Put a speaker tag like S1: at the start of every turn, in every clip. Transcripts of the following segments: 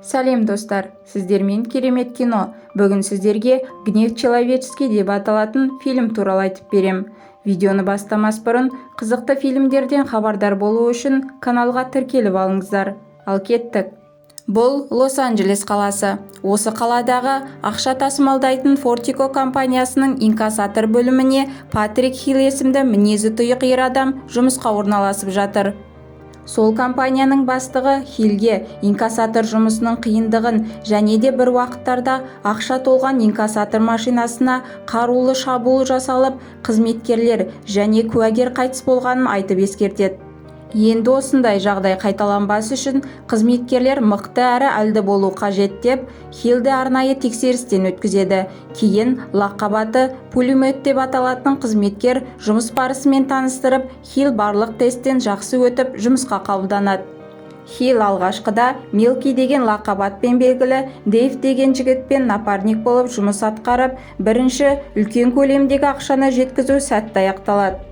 S1: Сәлем достар, сіздермен керемет кино. Бүгін сіздерге «Гнев человеческий» деп аталатын фильм туралы айтып берем. Видеоны бастамас бұрын қызықты фильмдерден хабардар болу үшін каналға тіркеліп алыңыздар. Ал кеттік. Бұл Лос-Анджелес қаласы. Осы қаладағы ақша тасымалдайтын Фортико компаниясының инкассатор бөліміне Патрик Хилл есімді мінезі тұйық ер адам жұмысқа орналасып жатыр. Сол компанияның бастығы Хиллге инкассатор жұмысының қиындығын және де бір уақыттарда ақша толған инкассатор машинасына қарулы шабуыл жасалып, қызметкерлер және куәгер қайтыс болғанын айтып ескертеді. Енді осындай жағдай қайталанбас үшін қызметкерлер мықты әрі әлді болу қажет деп Хиллді арнайы тексерістен өткізеді. Кейін лақап пулемет деп аталатын қызметкер жұмыс барысымен таныстырып, Хилл барлық тесттен жақсы өтіп жұмысқа қабылданады. Хилл алғашқыда Милки деген лақап атпен белгілі Дейв деген жігітпен напарник болып жұмыс атқарып, бірінші үлкен көлемдегі ақшаны жеткізу сәтті аяқталады.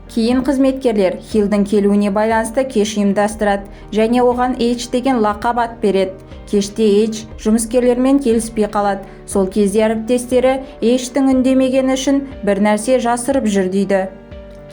S1: Кейін қызметкерлер Хиллдің келуіне байланысты кеш ұйымдастырады және оған H деген лақап ат береді. Кеште H жұмыскерлермен келіспей қалады. Сол кезде әріптестері H-тің үндемегені үшін бір нәрсе жасырып жүр дейді.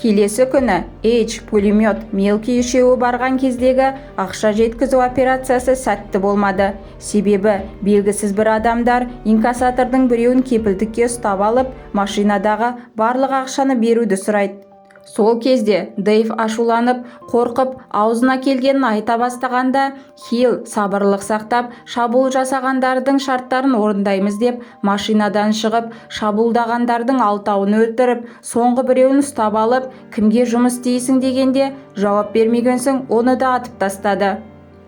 S1: Келесі күні H, пулемет, Милки үшеуі барған кездегі ақша жеткізу операциясы сәтті болмады. Себебі белгісіз бір адамдар инкассатордың біреуін кепілдікке ұстап алып, машинадағы барлық ақшаны беруді сұрайды. Сол кезде Дейв ашуланып, қорқып, аузына келгенін айта бастағанда, Хилл сабырлық сақтап, шабуыл жасағандардың шарттарын орындаймыз деп машинадан шығып, шабуылдағандардың 6-ын өлтіріп, соңғы біреуін ұстап алып, кімге жұмыс істейсің дегенде, жауап бермеген соң оны да атып тастады.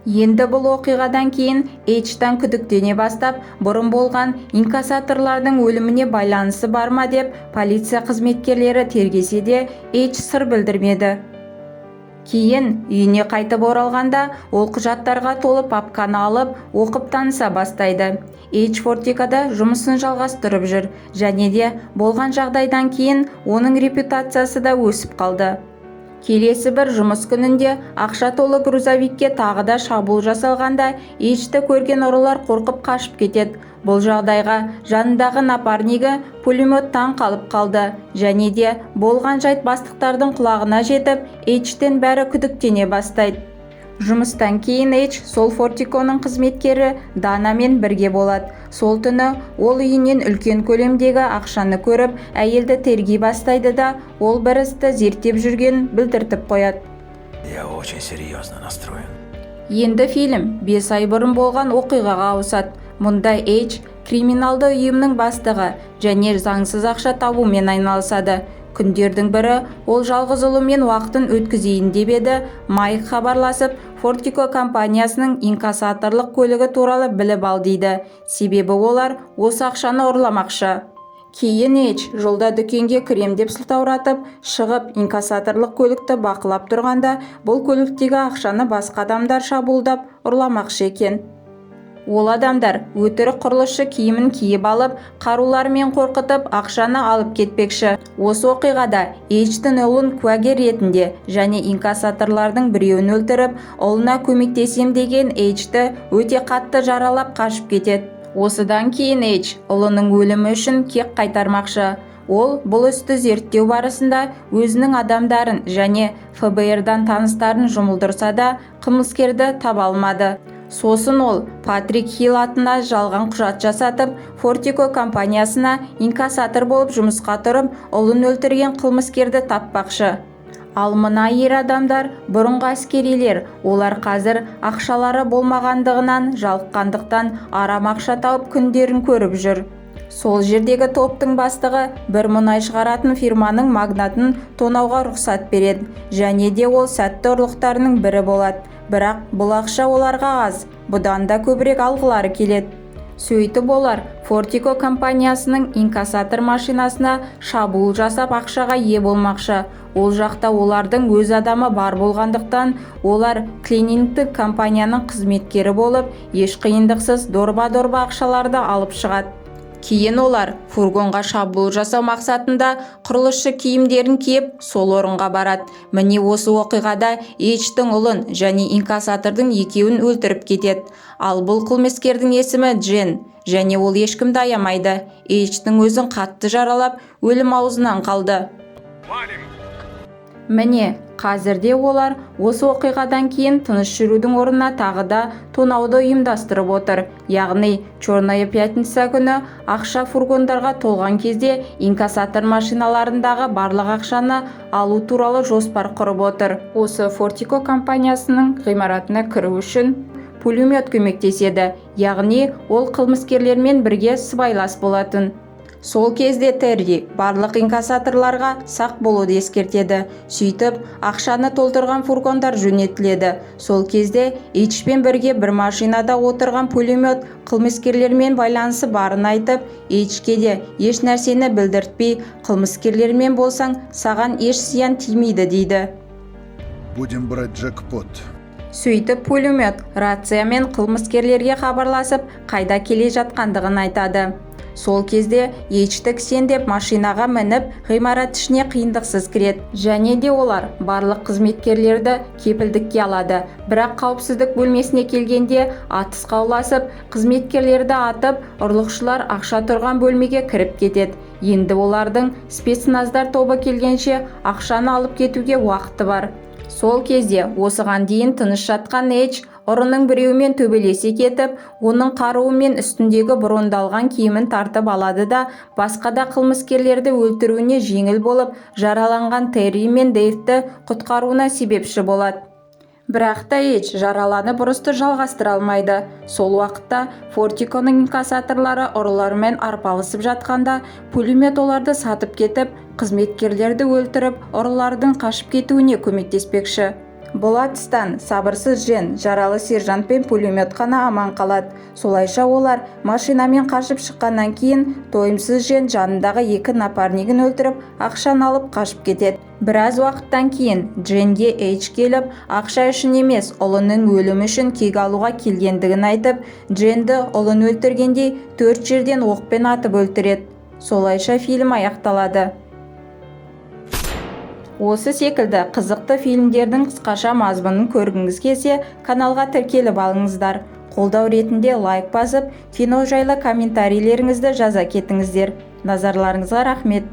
S1: Енді бұл оқиғадан кейін H-тан күдіктене бастап, бұрын болған инкассаторлардың өліміне байланысы бар ма деп полиция қызметкерлері тергесе де H сыр білдірмеді. Кейін үйіне қайтып оралғанда, ол құжаттарға толы папканы алып, оқып таныса бастайды. H Фортикода жұмысын жалғастырып жүр және де болған жағдайдан кейін оның репутациясы да өсіп қалды. Келесі бір жұмыс күнінде ақша толы грузовикке тағы да шабуыл жасалғанда H-ті көрген ұрылар қорқып қашып кетеді. Бұл жағдайға жанындағы напарнигі пулемет таң қалып қалды және де болған жайт бастықтардың құлағына жетіп, H-тен бәрі күдіктене бастайды. Жұмыстан кейін H сол Фортиконың қызметкері Данамен бірге болады. Сол түні ол үйінен үлкен көлемдегі ақшаны көріп, әйелді тергей бастайды да, ол бір істі зерттеп жүргенін білдіртіп қояды. Енді фильм 5 ай бұрын болған оқиғаға ауысады. Мұнда H криминалды ұйымның бастығы және заңсыз ақша табумен айналысады. Күндердің бірі ол жалғыз ұлымен уақытын өткізейін деп еді, Майк хабарласып, Фортико компаниясының инкассаторлық көлігі туралы біліп ал дейді. Себебі олар осы ақшаны ұрламақшы. Кейін H жолда дүкенге кірем деп сылтауратып, шығып инкассаторлық көлікті бақылап тұрғанда, бұл көліктегі ақшаны басқа адамдар шабуылдап ұрламақшы екен. Ол адамдар өтірік құрылысшы киімін киіп алып, қарулармен қорқытып, ақшаны алып кетпекші. Осы оқиғада H-тің ұлын куәгер ретінде және инкассаторлардың біреуін өлтіріп, ұлына көмектесем деген H-ті өте қатты жаралап қашып кетеді. Осыдан кейін H ұлының өлімі үшін кек қайтармақшы. Ол бұл істі зерттеу барысында өзінің адамдарын және ФБР-дан таныстарын жұмылдырса да, қылмыскерді таба алмады. Сосын ол Патрик Хилл атына жалған құжат жасатып, Фортико компаниясына инкассатор болып жұмысқа тұрып, ұлын өлтірген қылмыскерді таппақшы. Ал мына ер адамдар бұрынғы әскерилер, олар қазір ақшалары болмағандығынан, жалыққандықтан арам ақша тауып күндерін көріп жүр. Сол жердегі топтың бастығы бір мұнай шығаратын фирманың магнатын тонауға рұқсат береді және де ол сәтті ұрлықтарының бірі болады. Бірақ бұл ақша оларға аз, бұдан да көбірек алғылары келеді. Сөйтіп олар Фортико компаниясының инкассатор машинасына шабуыл жасап ақшаға ие болмақшы. Ол жақта олардың өз адамы бар болғандықтан, олар клинингтік компанияның қызметкері болып, еш қиындықсыз дорба-дорба ақшаларды алып шығады. Кейін олар фургонға шабуыл жасау мақсатында құрылысшы киімдерін киіп, сол орынға барады. Міне осы оқиғада Эйчтің ұлын және инкассатордың екеуін өлтіріп кетеді. Ал бұл қылмыскердің есімі Джен, және ол ешкімді аямайды. Эйчтің өзін қатты жаралап, өлім аузынан қалды. Міне, қазірде олар осы оқиғадан кейін тыныш жүрудің орнына тағы да тонауды ұйымдастырып отыр. Яғни, Черная пятница күні ақша фургондарға толған кезде инкассатор машиналарындағы барлық ақшаны алу туралы жоспар құрып отыр. Осы Фортико компаниясының ғимаратына кіру үшін пулемет көмектеседі, яғни ол қылмыскерлермен бірге сыбайлас болатын. Сол кезде Терри барлық инкассаторларға сақ болуды ескертеді. Сөйтіп, ақшаны толтырған фургондар жөнелтіледі. Сол кезде Эйчпен бірге бір машинада отырған пулемет қылмыскерлермен байланысы барын айтып, Эйчке де еш нәрсені білдіртпей, қылмыскерлермен болсаң, саған еш зиян тимейді дейді.
S2: Будем брать джекпот.
S1: Сөйтіп, пулемет рациямен қылмыскерлерге хабарласып, қайда келе жатқандығын айтады. Сол кезде Эйчті кісендеп машинаға мініп, ғимарат ішіне қиындықсыз кіреді. Және де олар барлық қызметкерлерді кепілдікке алады. Бірақ қауіпсіздік бөлмесіне келгенде атыс қауласып, қызметкерлерді атып, ұрлықшылар ақша тұрған бөлмеге кіріп кетеді. Енді олардың спецназдар тобы келгенше ақшаны алып кетуге уақыты бар. Сол кезде осыған дейін тыныш жатқан Эйч ұрының біреуімен төбелесе кетіп, оның қаруы мен үстіндегі брондалған киімін тартып алады да, басқа да қылмыскерлерді өлтіруіне жеңіл болып, жараланған Терри мен Дэйвті құтқаруына себепші болады. Бірақ та Эйч жараланып ұрысты жалғастыра алмайды. Сол уақытта Фортиконың инкассаторлары ұрылармен арпалысып жатқанда, пулемет оларды сатып кетіп, қызметкерлерді өлтіріп, ұрылардың қашып кетуіне көмектеспекші. Бұл атыстан сабырсыз Джен, жаралы сержант пен пулемет қана аман қалады. Солайша олар машинамен қашып шыққаннан кейін тойымсыз Джен жанындағы екі напарнигін өлтіріп, ақшаны алып қашып кетеді. Біраз уақыттан кейін Дженге Эйч келіп, ақша үшін емес, ұлының өлімі үшін кек алуға келгендігін айтып, Дженді ұлын өлтіргендей 4 жерден оқпен атып өлтіреді. Солайша фильм аяқталады. Осы секілді қызықты фильмдердің қысқаша мазмұнын көргіңіз келсе, каналға тіркеліп алыңыздар. Қолдау ретінде лайк басып, кино жайлы комментарийлеріңізді жаза кетіңіздер. Назарларыңызға рахмет.